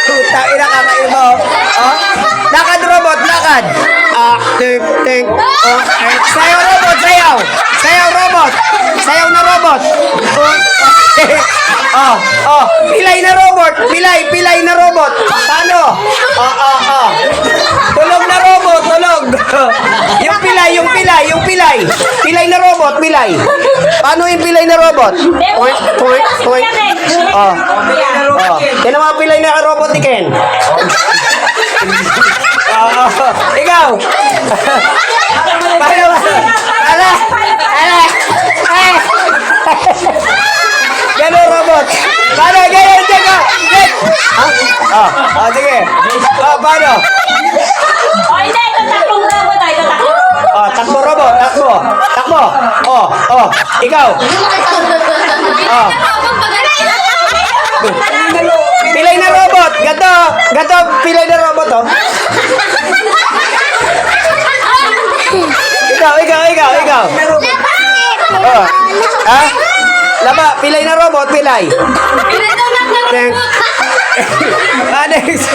Puta, kakain mo. Oh. Lakad, robot, lakad. Tik, tik. Oh. Sayaw, robot, sayaw. Sayaw, robot. Sayaw na robot. Pilay na robot. Pilay na robot. Paano? Tulog na robot, tulog. Yung pilay. Pilay na robot, pilay. Paano yung pilay na robot? Point. Yan ang mga pilay na robot ni Ken. Ikaw. Paano ba? Gano'n robot. Paano? Gano'n, Jeko. Sige. Paano? Hindi, ito tatlong robot. Ito takbo. Takbo robot, takbo. Ikaw. Pilay na robot. Gato, pilay na robot, oh. Ikaw. Laba, pilay na robot, pilay. Next.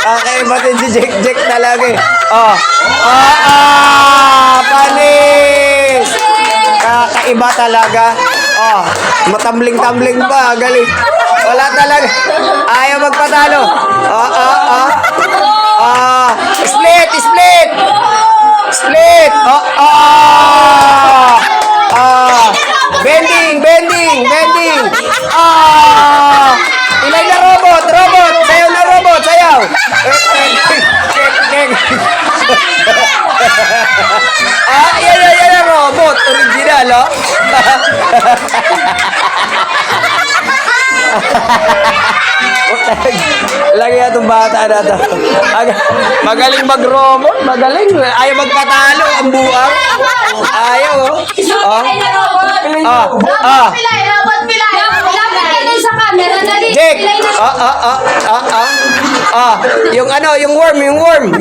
Okay, batin si Jack talaga eh. Panis! Kakaiba talaga. Matambling-tambling pa, galing. Wala talaga. Ayaw magpatalo. Split! Bending! Ilay na robot! Sayaw na robot! Sayaw! Yan na robot! Original, oh! Lagi na itong bata na ito. Magaling mag-robot. Magaling. Ayaw magpatalo. Ang buang. Ayaw, oh. Jake. Yung ano, yung worm.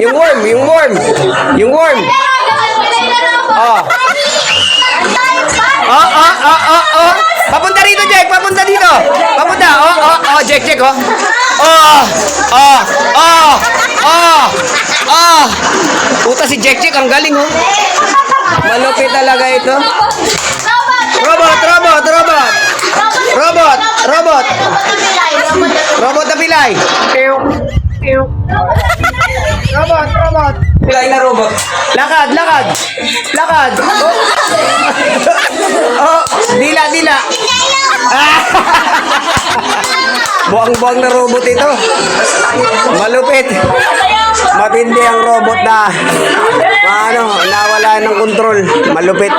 Papunta rito, Jack. Papunta dito. Jack, oh. Puta si Jack, ang galing, oh. Malupit talaga ito. Robot na pilay. Robot. Pilay na robot. Lakad. Dila. Buang-buang na robot ito. Malupit. Matindi ang robot na nawala ng kontrol. Malupit.